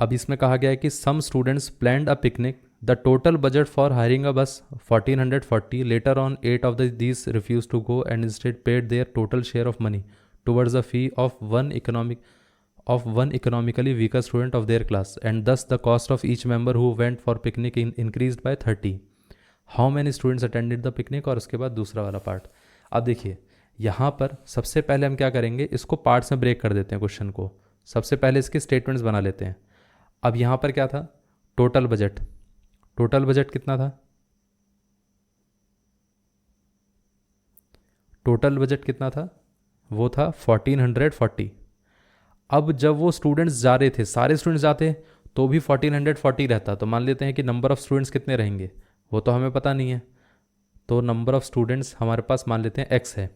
अब इसमें कहा गया है कि some students planned a picnic, the total budget for hiring a bus 1440, later on 8 of these refuse to go and instead paid their total share of money towards the fee of one economically weaker student of their class and thus the cost of each member who went for picnic increase by 30। How many students attended the picnic, और उसके बाद दूसरा वाला part. अब देखिए यहाँ पर सबसे पहले हम क्या करेंगे, इसको पार्ट्स में ब्रेक कर देते हैं क्वेश्चन को। सबसे पहले इसके स्टेटमेंट्स बना लेते हैं। अब यहाँ पर क्या था, टोटल बजट। टोटल बजट कितना था, टोटल बजट कितना था, वो था 1440। अब जब वो स्टूडेंट्स जा रहे थे, सारे स्टूडेंट्स जाते तो भी 1440 रहता। तो मान लेते हैं कि नंबर ऑफ़ स्टूडेंट्स कितने रहेंगे, वो तो हमें पता नहीं है। तो नंबर ऑफ़ स्टूडेंट्स हमारे पास मान लेते हैं x है।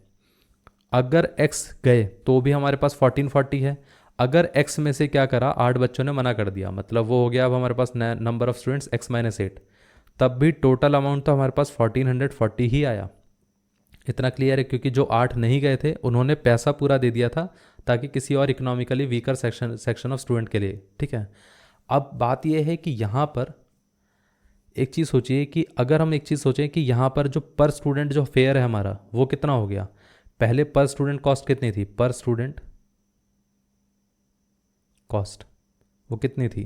अगर x गए तो भी हमारे पास 1440 है। अगर x में से क्या करा, 8 बच्चों ने मना कर दिया, मतलब वो हो गया अब हमारे पास नंबर ऑफ़ स्टूडेंट्स x-8, तब भी टोटल अमाउंट तो हमारे पास 1440 ही आया। इतना क्लियर है, क्योंकि जो 8 नहीं गए थे उन्होंने पैसा पूरा दे दिया था ताकि किसी और economically weaker section of student के लिए, ठीक है। अब बात यह है कि यहाँ पर एक चीज़ सोचिए कि अगर हम एक चीज़ सोचें कि यहाँ पर जो पर स्टूडेंट जो फेयर है हमारा वो कितना हो गया। पहले पर स्टूडेंट कॉस्ट कितनी थी, पर स्टूडेंट कॉस्ट वो कितनी थी,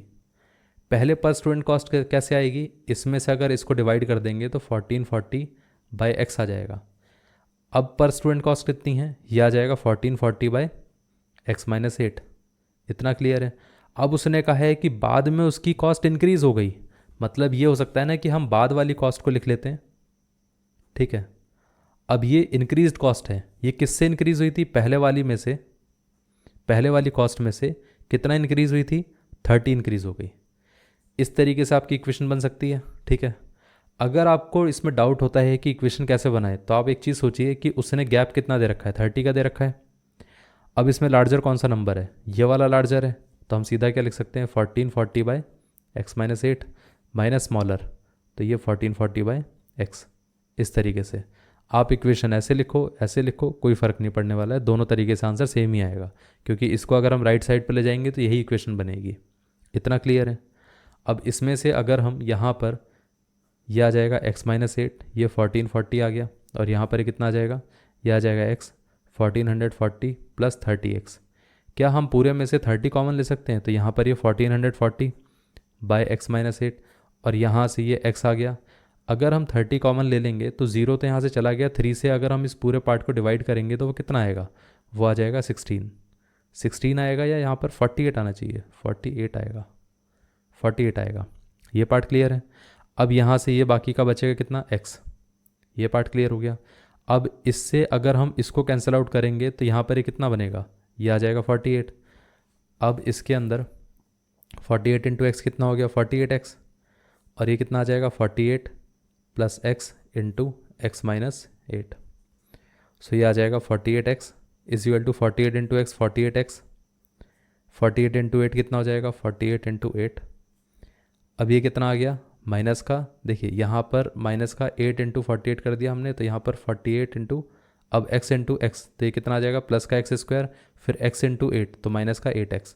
पहले पर स्टूडेंट कॉस्ट कैसे आएगी, इसमें से अगर इसको डिवाइड कर देंगे तो 1440 बाई एक्स आ जाएगा। अब पर स्टूडेंट कॉस्ट कितनी है, ये आ जाएगा 1440 बाई x-8। इतना क्लियर है। अब उसने कहा है कि बाद में उसकी कॉस्ट इंक्रीज़ हो गई, मतलब ये हो सकता है ना कि हम बाद वाली कॉस्ट को लिख लेते हैं, ठीक है। अब ये इंक्रीज्ड कॉस्ट है, ये किससे इंक्रीज़ हुई थी, पहले वाली में से, पहले वाली कॉस्ट में से कितना इंक्रीज़ हुई थी, 30 इंक्रीज़ हो गई। इस तरीके से आपकी इक्वेशन बन सकती है, ठीक है। अगर आपको इसमें डाउट होता है कि इक्वेशन कैसे बनाए, तो आप एक चीज़ सोचिए कि उसने गैप कितना दे रखा है, 30 का दे रखा है। अब इसमें लार्जर कौन सा नंबर है, ये वाला लार्जर है, तो हम सीधा क्या लिख सकते हैं, 1440 बाई x-8 माइनस स्मॉलर, तो ये 1440 बाई x। इस तरीके से आप इक्वेशन ऐसे लिखो, कोई फ़र्क नहीं पड़ने वाला है, दोनों तरीके से आंसर सेम ही आएगा, क्योंकि इसको अगर हम राइट साइड पर ले जाएंगे तो यही इक्वेशन बनेगी। इतना क्लियर है। अब इसमें से अगर हम यहाँ पर यह आ जाएगा x-8, ये 1440 आ गया, और यहाँ पर कितना आ जाएगा, यह आ जाएगा x 1440 प्लस 30x। क्या हम पूरे में से 30 कॉमन ले सकते हैं, तो यहाँ पर ये 1440 बाई x-8, और यहाँ से ये x आ गया। अगर हम 30 कॉमन ले लेंगे तो 0 तो यहाँ से चला गया, 3 से अगर हम इस पूरे पार्ट को डिवाइड करेंगे तो वो कितना आएगा, वो आ जाएगा 16 आएगा, या यहाँ पर 48 आना चाहिए, 48 आएगा, 48 आएगा। ये पार्ट क्लियर है। अब यहाँ से ये बाकी का बचेगा कितना, x। ये पार्ट क्लियर हो गया। अब इससे अगर हम इसको कैंसिल आउट करेंगे तो यहाँ पर ये कितना बनेगा, ये आ जाएगा 48। अब इसके अंदर 48 इंटू एक्स कितना हो गया, 48x, और ये कितना आ जाएगा 48 प्लस x इंटू x-8। सो ये आ जाएगा 48x is equal to 48 into x 48x, 48 into 8 कितना हो जाएगा, 48 इंटू 8। अब ये कितना आ गया, माइनस का, देखिए यहाँ पर माइनस का 8 इंटू 48 कर दिया हमने, तो यहाँ पर 48 इंटू, अब x इंटू एक्स, तो ये कितना आ जाएगा, प्लस का x², फिर x इंटू 8, तो माइनस का 8x।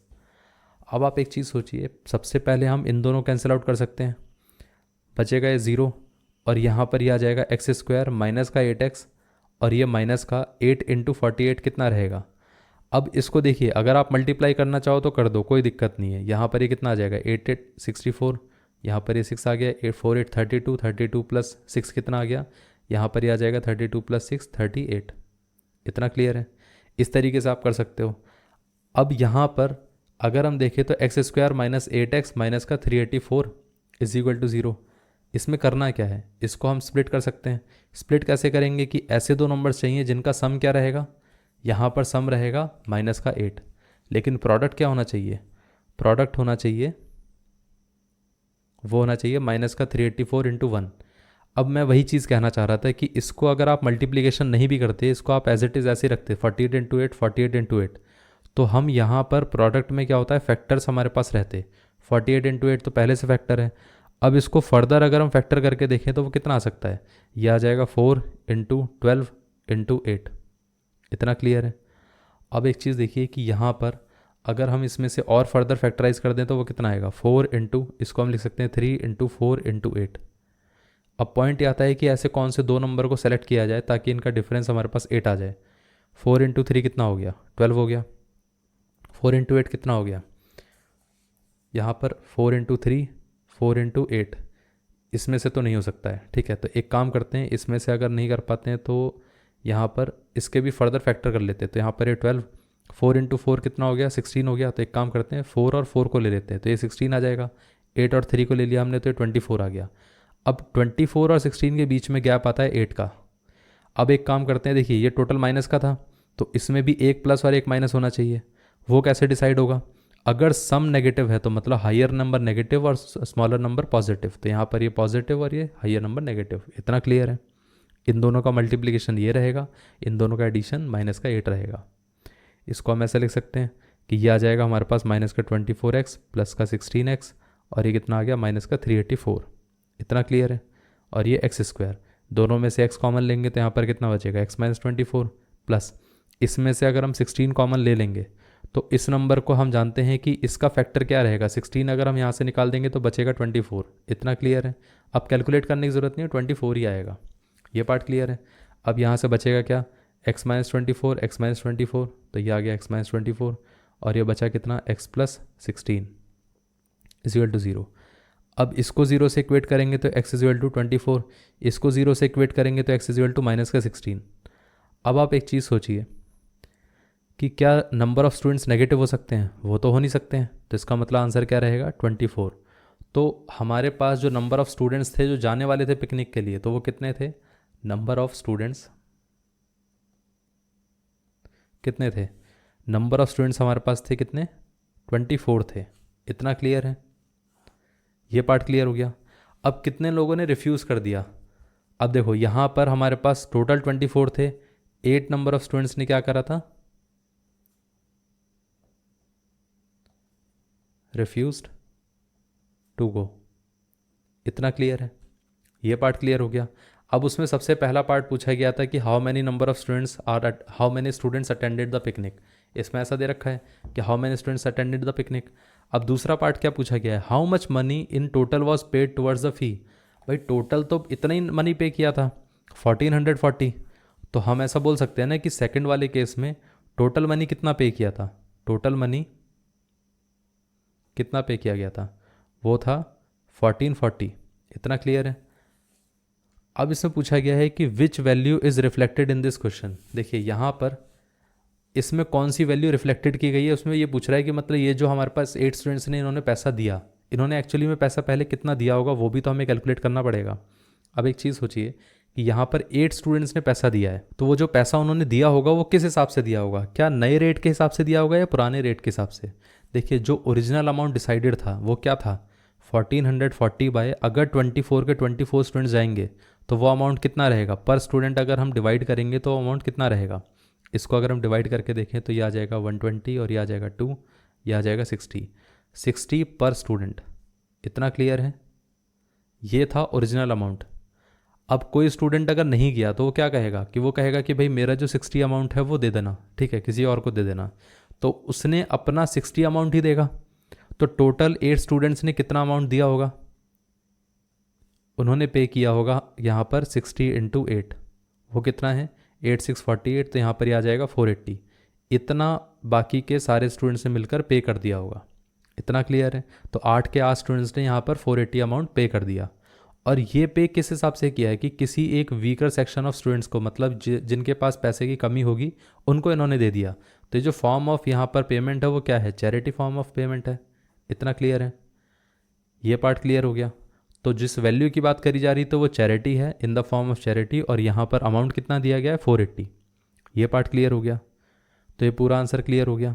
अब आप एक चीज़ सोचिए, सबसे पहले हम इन दोनों कैंसिल आउट कर सकते हैं, बचेगा ये 0, और यहाँ पर ये आ जाएगा x² माइनस का 8x, और ये माइनस का 8 इंटू 48 कितना रहेगा। अब इसको देखिए, अगर आप मल्टीप्लाई करना चाहो तो कर दो, कोई दिक्कत नहीं है। यहाँ पर ये कितना आ जाएगा, 8 8 64, यहाँ पर ये 6 आ गया, 8 4 8 32, 32 प्लस 6 कितना आ गया, यहाँ पर ये आ जाएगा 32 प्लस 6 38। इतना क्लियर है। इस तरीके से आप कर सकते हो। अब यहाँ पर अगर हम देखें तो x² माइनस 8x माइनस का 384 इज इक्वल टू 0। इसमें करना क्या है, इसको हम स्प्लिट कर सकते हैं। स्प्लिट कैसे करेंगे कि ऐसे दो नंबर्स चाहिए जिनका सम क्या रहेगा, यहाँ पर सम रहेगा माइनस का 8, लेकिन प्रोडक्ट क्या होना चाहिए, प्रोडक्ट होना चाहिए, वो होना चाहिए माइनस का 384 इंटू 1। अब मैं वही चीज़ कहना चाह रहा था कि इसको अगर आप मल्टीप्लिकेशन नहीं भी करते, इसको आप एज इट इज़ ऐसे ही रखते 48 इंटू 8 48 इंटू 8, तो हम यहाँ पर प्रोडक्ट में क्या होता है, फैक्टर्स हमारे पास रहते, 48 इंटू 8 तो पहले से फैक्टर है। अब इसको फर्दर अगर हम फैक्टर करके देखें तो वो कितना आ सकता है, यह आ जाएगा 4 इंटू 12 इंटू 8। इतना क्लियर है। अब एक चीज़ देखिए कि यहाँ पर अगर हम इसमें से और फर्दर फैक्टराइज कर दें तो वो कितना आएगा, 4 इंटू, इसको हम लिख सकते हैं 3 इंटू 4 इंटू 8। अब पॉइंट ये आता है कि ऐसे कौन से दो नंबर को सेलेक्ट किया जाए ताकि इनका डिफरेंस हमारे पास 8 आ जाए। 4 इंटू 3 कितना हो गया, 12 हो गया। 4 इंटू 8 कितना हो गया, यहाँ पर 4 इंटू 3 4 इंटू 8, इसमें से तो नहीं हो सकता है, ठीक है। तो एक काम करते हैं, इसमें से अगर नहीं कर पाते हैं तो यहाँ पर इसके भी फर्दर फैक्टर कर लेते हैं। तो यहाँ पर ये 12, 4 इंटू 4 कितना हो गया, 16 हो गया। तो एक काम करते हैं, 4 और 4 को ले लेते हैं तो ये 16 आ जाएगा। 8 और 3 को ले लिया हमने तो ये 24 आ गया। अब 24 और 16 के बीच में गैप आता है 8 का। अब एक काम करते हैं, देखिए ये टोटल माइनस का था तो इसमें भी एक प्लस और एक माइनस होना चाहिए। वो कैसे डिसाइड होगा, अगर सम नेगेटिव है तो मतलब हायर नंबर नेगेटिव और स्मॉलर नंबर पॉजिटिव, तो यहाँ पर ये पॉजिटिव और ये हायर नंबर नेगेटिव। इतना क्लियर है। इन दोनों का मल्टीप्लिकेशन ये रहेगा, इन दोनों का एडिशन माइनस का 8 रहेगा। इसको हम ऐसे लिख सकते हैं कि ये आ जाएगा हमारे पास माइनस का 24x प्लस का 16x और ये कितना आ गया, माइनस का 384। इतना क्लियर है। और ये एक्स स्क्वायर, दोनों में से x कॉमन लेंगे तो यहाँ पर कितना बचेगा, x माइनस 24 प्लस इसमें से अगर हम 16 कॉमन ले लेंगे तो इस नंबर को हम जानते हैं कि इसका फैक्टर क्या रहेगा, 16 अगर हम यहाँ से निकाल देंगे तो बचेगा 24। इतना क्लियर है। अब कैलकुलेट करने की ज़रूरत नहीं है, 24 ही आएगा। ये पार्ट क्लियर है। अब यहाँ से बचेगा क्या, x माइनस 24 x माइनस 24, तो ये आ गया x माइनस 24 और ये बचा कितना, x प्लस 16 इक्वल टू 0। अब इसको 0 से इक्वेट करेंगे तो x इक्वल टू 24, इसको 0 से इक्वेट करेंगे तो x इक्वल टू माइनस का 16। अब आप एक चीज़ सोचिए कि क्या नंबर ऑफ़ स्टूडेंट्स नेगेटिव हो सकते हैं, वो तो हो नहीं सकते हैं। तो इसका मतलब आंसर क्या रहेगा, 24। तो हमारे पास जो नंबर ऑफ़ स्टूडेंट्स थे जो जाने वाले थे पिकनिक के लिए, तो वो कितने थे, नंबर ऑफ़ स्टूडेंट्स कितने थे, नंबर ऑफ़ स्टूडेंट्स हमारे पास थे कितने, 24 थे। इतना क्लियर है। ये पार्ट क्लियर हो गया। अब कितने लोगों ने रिफ्यूज़ कर दिया, अब देखो यहाँ पर हमारे पास टोटल 24 थे, 8 नंबर ऑफ़ स्टूडेंट्स ने क्या करा था, रिफ्यूज्ड टू गो। इतना क्लियर है। ये पार्ट क्लियर हो गया। अब उसमें सबसे पहला पार्ट पूछा गया था कि how many number of students how many students attended the picnic. इसमें ऐसा दे रखा है कि how many students attended the picnic. अब दूसरा पार्ट क्या पूछा गया है, how much money in total was paid towards the फी। भाई टोटल तो इतना ही मनी पे किया था, 1440। तो हम ऐसा बोल सकते हैं ना कि सेकंड वाले केस में टोटल मनी कितना पे किया था, टोटल मनी कितना पे किया गया था, वो था 1440। इतना क्लियर है। अब इसमें पूछा गया है कि which value is reflected in this question. देखिए यहाँ पर इसमें कौन सी वैल्यू रिफ्लेक्टेड की गई है, उसमें ये पूछ रहा है कि मतलब ये जो हमारे पास 8 स्टूडेंट्स ने इन्होंने पैसा दिया, इन्होंने एक्चुअली में पैसा पहले कितना दिया होगा वो भी तो हमें कैलकुलेट करना पड़ेगा। अब एक चीज़ सोचिए कि यहाँ पर 8 स्टूडेंट्स ने पैसा दिया है, तो वो जो पैसा उन्होंने दिया होगा वो किस हिसाब से दिया होगा, क्या नए रेट के हिसाब से दिया होगा या पुराने रेट के हिसाब से। देखिए जो ओरिजिनल अमाउंट डिसाइडेड था वो क्या था, 1440 बाय अगर 24 के 24 स्टूडेंट्स जाएंगे तो वो अमाउंट कितना रहेगा पर स्टूडेंट, अगर हम डिवाइड करेंगे तो अमाउंट कितना रहेगा। इसको अगर हम डिवाइड करके देखें तो ये आ जाएगा 120 और ये आ जाएगा 2, ये आ जाएगा 60 पर स्टूडेंट। इतना क्लियर है। ये था ओरिजिनल अमाउंट। अब कोई स्टूडेंट अगर नहीं गया तो वो क्या कहेगा कि वो कहेगा कि भाई मेरा जो 60 अमाउंट है वो दे देना, ठीक है, किसी और को दे देना। तो उसने अपना 60 अमाउंट ही देगा। तो टोटल 8 स्टूडेंट्स ने कितना अमाउंट दिया होगा, उन्होंने पे किया होगा यहाँ पर 60 इंटू 8, वो कितना है 8648। तो यहाँ पर ये आ जाएगा 480। इतना बाकी के सारे स्टूडेंट्स ने मिलकर पे कर दिया होगा। इतना क्लियर है। तो 8 के 8 स्टूडेंट्स ने यहाँ पर 480 अमाउंट पे कर दिया। और ये पे किस हिसाब से किया है कि किसी एक वीकर सेक्शन ऑफ स्टूडेंट्स को, मतलब जिनके पास पैसे की कमी होगी उनको इन्होंने दे दिया। तो ये जो फॉर्म ऑफ यहाँ पर पेमेंट है वो क्या है, चैरिटी फॉर्म ऑफ पेमेंट है। इतना क्लियर है। ये पार्ट क्लियर हो गया। तो जिस वैल्यू की बात करी जा रही तो वो चैरिटी है, in the form of charity, और यहाँ पर अमाउंट कितना दिया गया है 480। ये पार्ट क्लियर हो गया। तो ये पूरा आंसर क्लियर हो गया।